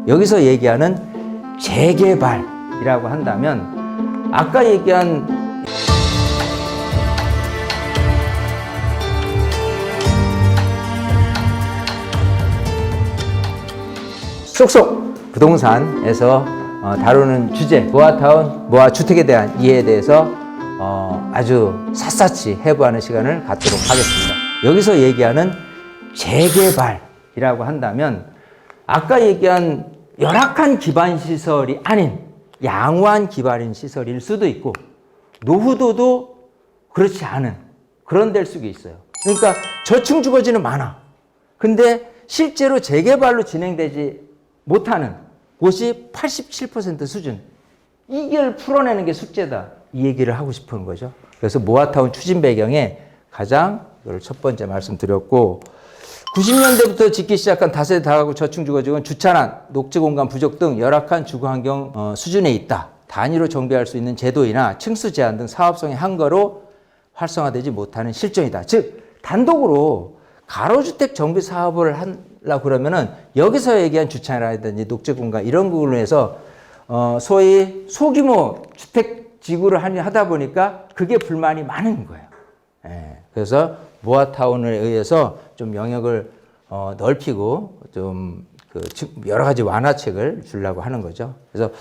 여기서 얘기하는 재개발이라고 한다면 아까 얘기한 쏙쏙 부동산에서 다루는 주제 모아타운, 모아주택에 대한 이해에 대해서 아주 샅샅이 해부하는 시간을 갖도록 하겠습니다. 여기서 얘기하는 재개발이라고 한다면 아까 얘기한 열악한 기반시설이 아닌 양호한 기반시설일 수도 있고 노후도도 그렇지 않은 그런 데일 수가 있어요. 그러니까 저층 주거지는 많아. 근데 실제로 재개발로 진행되지 못하는 곳이 87% 수준. 이걸 풀어내는 게 숙제다. 이 얘기를 하고 싶은 거죠. 그래서 모아타운 추진 배경에 가장 이걸 첫 번째 말씀드렸고 90년대부터 짓기 시작한 다세대 다가구 저층 주거지는 주차난, 녹지 공간 부족 등 열악한 주거 환경 수준에 있다. 단위로 정비할 수 있는 제도이나 층수 제한 등 사업성의 한거로 활성화되지 못하는 실정이다. 즉 단독으로 가로주택 정비 사업을 하려고 그러면은 여기서 얘기한 주차라든지 녹지 공간 이런 부분으로 해서 소위 소규모 주택 지구를 하다 보니까 그게 불만이 많은 거예요. 예, 그래서 모아타운에 의해서 좀 영역을 넓히고 좀 여러 가지 완화책을 주려고 하는 거죠. 그래서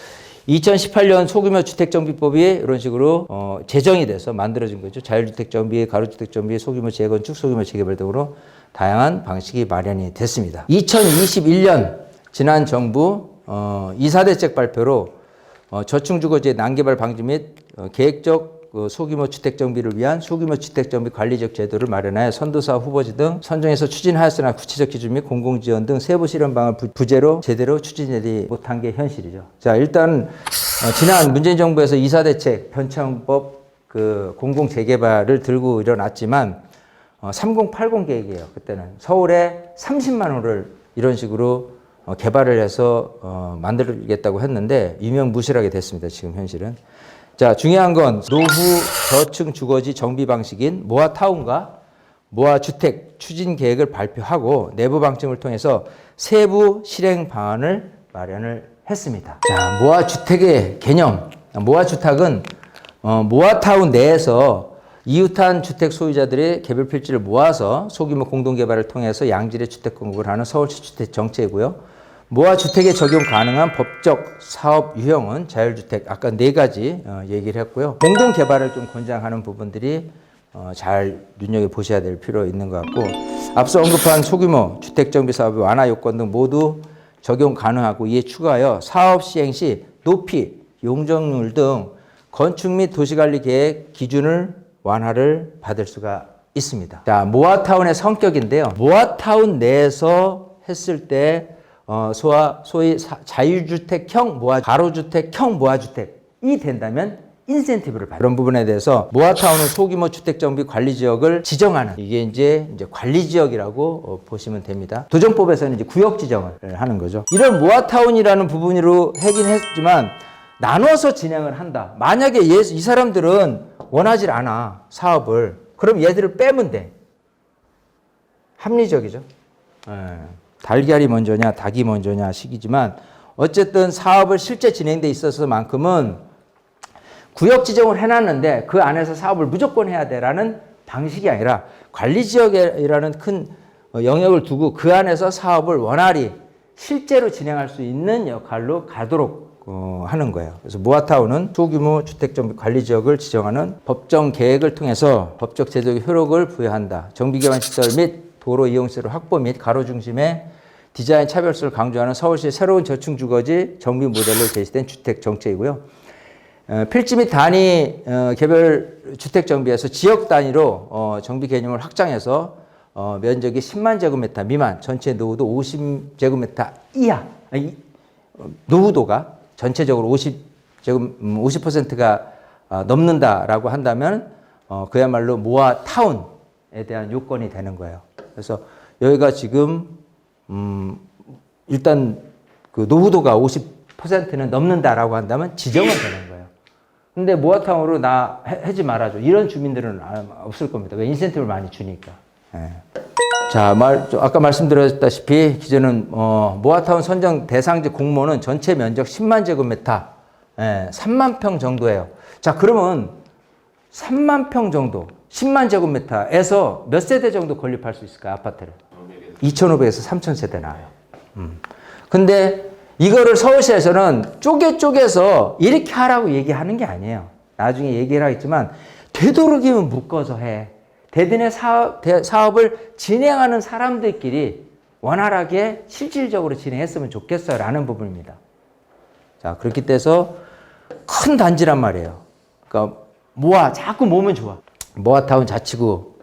2018년 소규모 주택정비법이 이런 식으로 제정이 돼서 만들어진 거죠. 자율주택 정비, 가로주택 정비, 소규모 재건축, 소규모 재개발 등으로 다양한 방식이 마련이 됐습니다. 2021년 지난 정부 2사대책 발표로 저층주거지의 난개발 방지 및 계획적 소규모 주택 정비를 위한 소규모 주택 정비 관리적 제도를 마련하여 선도사업 후보지 등 선정해서 추진하였으나 구체적 기준 및 공공지원 등 세부 실현 방안 부재로 제대로 추진되지 못한 게 현실이죠. 자, 일단 지난 문재인 정부에서 2사대책 편창법 공공 재개발을 들고 일어났지만 3080 계획이에요. 그때는 서울에 30만 호를 이런 식으로 개발을 해서 만들겠다고 했는데 유명무실하게 됐습니다. 지금 현실은. 자, 중요한 건 노후 저층 주거지 정비 방식인 모아타운과 모아주택 추진 계획을 발표하고 내부 방침을 통해서 세부 실행 방안을 마련을 했습니다. 자, 모아주택의 개념. 모아주택은 모아타운 내에서 이웃한 주택 소유자들의 개별 필지를 모아서 소규모 공동개발을 통해서 양질의 주택 공급을 하는 서울시 주택 정책이고요. 모아주택에 적용 가능한 법적 사업 유형은 자율주택, 아까 4가지 얘기를 했고요. 공동개발을 좀 권장하는 부분들이 잘 눈여겨보셔야 될 필요 있는 것 같고 앞서 언급한 소규모 주택정비 사업의 완화 요건 등 모두 적용 가능하고 이에 추가하여 사업 시행 시 높이, 용적률 등 건축 및 도시관리 계획 기준을 완화를 받을 수가 있습니다. 자, 모아타운의 성격인데요. 모아타운 내에서 했을 때 소위 자유주택형 가로주택형 모아주택이 된다면 인센티브를 받는 그런 부분에 대해서 모아타운은 소규모 주택정비 관리지역을 지정하는 이게 이제 관리지역이라고 보시면 됩니다. 도정법에서는 이제 구역 지정을 하는 거죠. 이런 모아타운이라는 부분으로 하긴 했지만 나눠서 진행을 한다. 만약에 이 사람들은 원하지 않아 사업을 그럼 얘들을 빼면 돼. 합리적이죠. 달걀이 먼저냐 닭이 먼저냐 식이지만 어쨌든 사업을 실제 진행돼 있어서만큼은 구역 지정을 해놨는데 그 안에서 사업을 무조건 해야 돼라는 방식이 아니라 관리지역이라는 큰 영역을 두고 그 안에서 사업을 원활히 실제로 진행할 수 있는 역할로 가도록 하는 거예요. 그래서 모아타운은 소규모 주택정비 관리지역을 지정하는 법정 계획을 통해서 법적 제도의 효력을 부여한다. 정비기반 시설 및 도로 이용시설 확보 및 가로 중심의 디자인 차별성을 강조하는 서울시의 새로운 저층 주거지 정비 모델로 제시된 주택 정책이고요. 필지 및 단위 개별 주택 정비에서 지역 단위로 정비 개념을 확장해서 면적이 10만 제곱미터 미만, 전체 노후도 50제곱미터 이하, 노후도가 전체적으로 50%가 넘는다라고 한다면 그야말로 모아타운에 대한 요건이 되는 거예요. 그래서 여기가 지금 일단 그 노후도가 50%는 넘는다라고 한다면 지정은 되는 거예요. 근데 모아타운으로 하지 말아줘. 이런 주민들은 없을 겁니다. 왜 인센티브를 많이 주니까. 예. 자, 아까 말씀드렸다시피 기존은 모아타운 선정 대상지 공모는 전체 면적 10만 제곱미터, 3만 평 정도예요. 자, 그러면 3만 평 정도, 10만 제곱미터에서 몇 세대 정도 건립할 수 있을까요, 아파트를? 2,500에서 3,000세대 나와요. 근데 이거를 서울시에서는 쪼개서 이렇게 하라고 얘기하는 게 아니에요. 나중에 얘기를 하겠지만 되도록이면 묶어서 해. 대든의 사업을 진행하는 사람들끼리 원활하게 실질적으로 진행했으면 좋겠어요 라는 부분입니다. 자, 그렇기 때문에 큰 단지란 말이에요. 그러니까 자꾸 모으면 좋아. 모아타운 자치구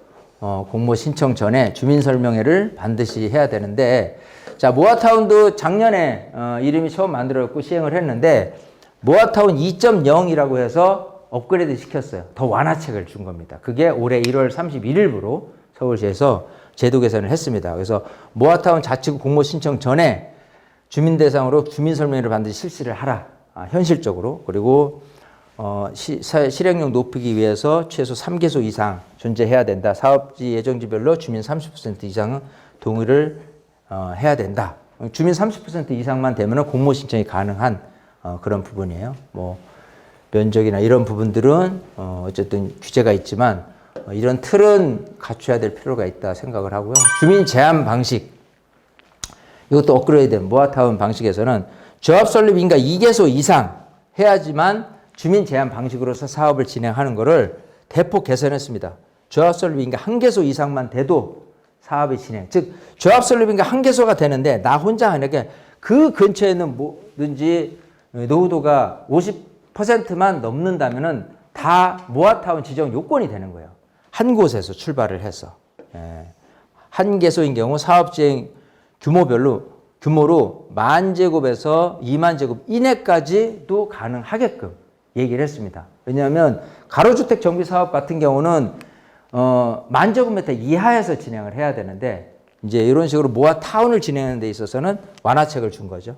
공모 신청 전에 주민설명회를 반드시 해야 되는데, 자, 모아타운도 작년에 이름이 처음 만들어졌고 시행을 했는데 모아타운 2.0이라고 해서 업그레이드 시켰어요. 더 완화책을 준 겁니다. 그게 올해 1월 31일부로 서울시에서 제도 개선을 했습니다. 그래서 모아타운 자치구 공모 신청 전에 주민 대상으로 주민설명회를 반드시 실시를 하라. 현실적으로. 그리고 실행력 높이기 위해서 최소 3개소 이상 존재해야 된다. 사업지 예정지별로 주민 30% 이상은 동의를 해야 된다. 주민 30% 이상만 되면 공모 신청이 가능한 그런 부분이에요. 면적이나 이런 부분들은 어쨌든 규제가 있지만 이런 틀은 갖춰야 될 필요가 있다 생각을 하고요. 주민 제한 방식, 이것도 업그레이드된 모아타운 방식에서는 조합 설립 인가 2개소 이상 해야지만 주민 제한 방식으로서 사업을 진행하는 것을 대폭 개선했습니다. 조합 설립 인가 1개소 이상만 돼도 사업이 진행. 즉 조합 설립 인가 1개소가 되는데 나 혼자 하는데 그 근처에 있는 뭐든지 노후도가 50%만 넘는다면은 다 모아타운 지정 요건이 되는 거예요. 한 곳에서 출발을 해서. 한 개소인 경우 사업지행 규모로 10,000제곱에서 20,000제곱 이내까지도 가능하게끔 얘기를 했습니다. 왜냐하면 가로주택 정비 사업 같은 경우는 10,000제곱미터 이하에서 진행을 해야 되는데 이제 이런 식으로 모아타운을 진행하는 데 있어서는 완화책을 준 거죠.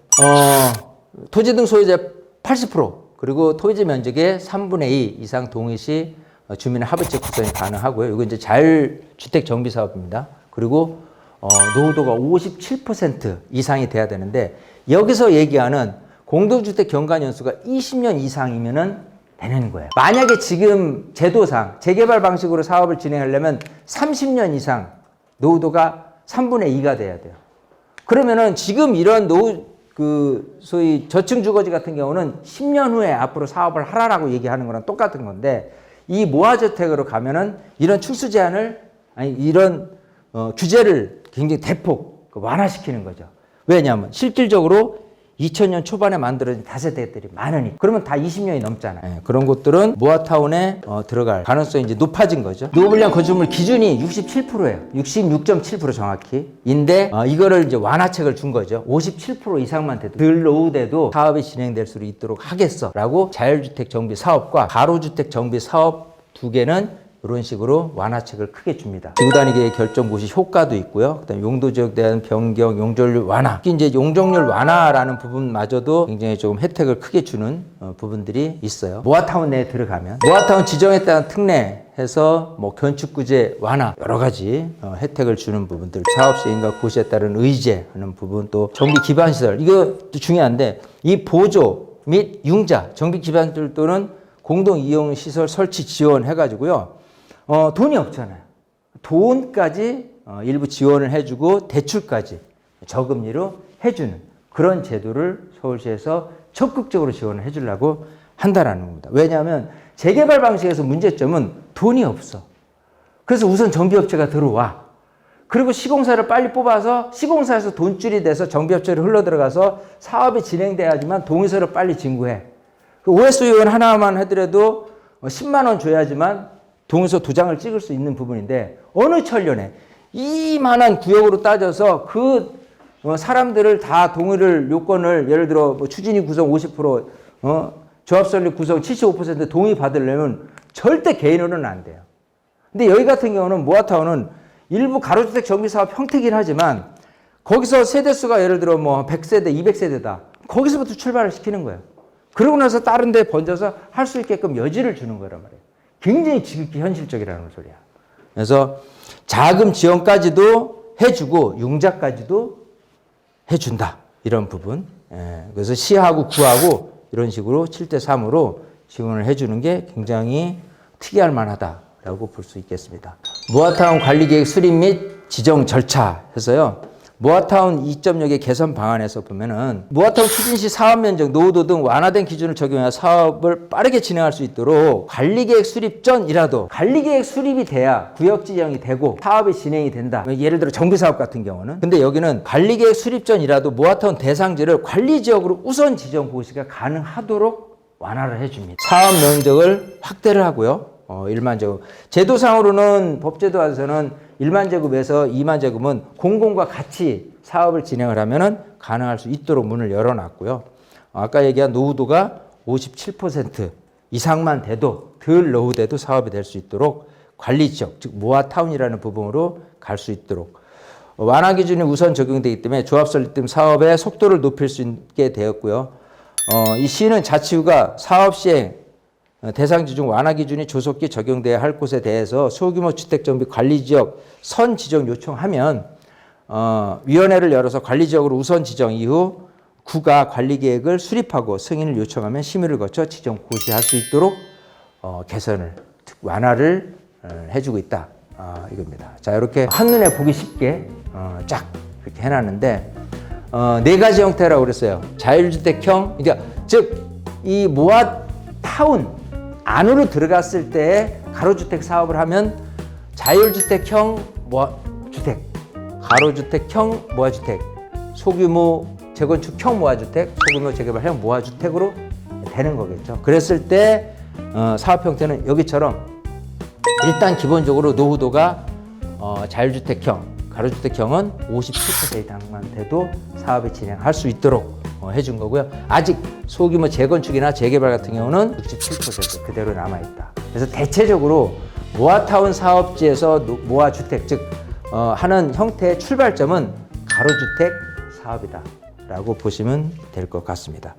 토지 등 소유자 80% 그리고 토지 면적의 3분의 2 이상 동의 시 주민의 합의체 구성이 가능하고요. 이거 이제 자율주택 정비 사업입니다. 그리고 노후도가 57% 이상이 돼야 되는데 여기서 얘기하는 공동주택 경관 연수가 20년 이상이면은 되는 거예요. 만약에 지금 제도상 재개발 방식으로 사업을 진행하려면 30년 이상 노후도가 3분의 2가 돼야 돼요. 그러면은 지금 이런 소위 저층 주거지 같은 경우는 10년 후에 앞으로 사업을 하라라고 얘기하는 거랑 똑같은 건데 이 모아주택으로 가면은 이런 출수 제한을 이런 규제를 굉장히 대폭 완화시키는 거죠. 왜냐하면 실질적으로 2000년 초반에 만들어진 다세대들이 많으니까. 그러면 다 20년이 넘잖아요. 그런 곳들은 모아타운에 들어갈 가능성이 이제 높아진 거죠. 노후불량 건축물 기준이 67%예요. 66.7% 정확히. 인데 이거를 이제 완화책을 준 거죠. 57% 이상만 돼도 덜 노후돼도 사업이 진행될 수 있도록 하겠어라고 자율주택 정비 사업과 가로주택 정비 사업 두 개는 이런 식으로 완화책을 크게 줍니다. 지구단위계획 결정 고시 효과도 있고요. 그다음에 용도지역 대한 변경, 용적률 완화. 특히 이제 용적률 완화라는 부분마저도 굉장히 조금 혜택을 크게 주는 부분들이 있어요. 모아타운 내에 들어가면 모아타운 지정에 따른 특례해서 건축구제 완화 여러 가지 혜택을 주는 부분들, 사업 시행과 고시에 따른 의제하는 부분, 또 정비 기반 시설 이것도 중요한데 이 보조 및 융자 정비 기반들 또는 공동 이용 시설 설치 지원해가지고요. 돈이 없잖아요. 돈까지 일부 지원을 해주고 대출까지 저금리로 해주는 그런 제도를 서울시에서 적극적으로 지원을 해주려고 한다라는 겁니다. 왜냐하면 재개발 방식에서 문제점은 돈이 없어. 그래서 우선 정비업체가 들어와. 그리고 시공사를 빨리 뽑아서 시공사에서 돈줄이 돼서 정비업체로 흘러들어가서 사업이 진행돼야지만 동의서를 빨리 진구해. OS 요원 하나만 하더라도 10만 원 줘야지만 동의서 2장을 찍을 수 있는 부분인데 어느 천년에 이만한 구역으로 따져서 그 사람들을 다 동의를 요건을 예를 들어 추진위 구성 50% 조합 설립 구성 75% 동의 받으려면 절대 개인으로는 안 돼요. 근데 여기 같은 경우는 모아타운은 일부 가로주택 정비 사업 형태긴 하지만 거기서 세대수가 예를 들어 100세대, 200세대다. 거기서부터 출발을 시키는 거예요. 그러고 나서 다른 데 번져서 할 수 있게끔 여지를 주는 거란 말이에요. 굉장히 지극히 현실적이라는 소리야. 그래서 자금 지원까지도 해주고 융자까지도 해준다. 이런 부분. 그래서 시하고 구하고 이런 식으로 7대3으로 지원을 해주는 게 굉장히 특이할 만하다라고 볼 수 있겠습니다. 모아타운 관리계획 수립 및 지정 절차 해서요. 모아타운 2.0의 개선 방안에서 보면은 모아타운 추진 시 사업 면적, 노후도 등 완화된 기준을 적용하여 사업을 빠르게 진행할 수 있도록 관리계획 수립 전이라도 관리계획 수립이 돼야 구역 지정이 되고 사업이 진행이 된다. 예를 들어 정비사업 같은 경우는. 근데 여기는 관리계획 수립 전이라도 모아타운 대상지를 관리지역으로 우선 지정 고시가 가능하도록 완화를 해줍니다. 사업 면적을 확대를 하고요. 1만 제곱. 제도상으로는 법제도에서는 1만 제곱에서 2만 제곱은 공공과 같이 사업을 진행을 하면은 가능할 수 있도록 문을 열어놨고요. 아까 얘기한 노후도가 57% 이상만 돼도 덜 노후돼도 사업이 될 수 있도록 관리 지역, 즉 모아타운이라는 부분으로 갈 수 있도록 완화 기준이 우선 적용되기 때문에 조합 설립 등 사업의 속도를 높일 수 있게 되었고요. 이 시는 자치구가 사업 시행 대상지 중 완화 기준이 조속히 적용돼야 할 곳에 대해서 소규모 주택정비 관리지역 선 지정 요청하면 위원회를 열어서 관리지역으로 우선 지정 이후 구가 관리계획을 수립하고 승인을 요청하면 심의를 거쳐 지정 고시할 수 있도록 개선을 완화를 해주고 있다. 이겁니다. 자, 이렇게 한눈에 보기 쉽게 쫙 이렇게 해놨는데 네 가지 형태라고 그랬어요. 자율주택형, 그러니까 즉 이 모아타운 안으로 들어갔을 때 가로주택 사업을 하면 자율주택형 모아주택, 가로주택형 모아주택, 소규모 재건축형 모아주택, 소규모 재개발형 모아주택으로 되는 거겠죠. 그랬을 때 사업 형태는 여기처럼 일단 기본적으로 노후도가 자율주택형, 가로주택형은 57% 이상만 돼도 사업을 진행할 수 있도록 해준 거고요. 아직 소규모 재건축이나 재개발 같은 경우는 67% 그대로 남아있다. 그래서 대체적으로 모아타운 사업지에서 모아주택, 즉 하는 형태의 출발점은 가로주택 사업이다 라고 보시면 될 것 같습니다.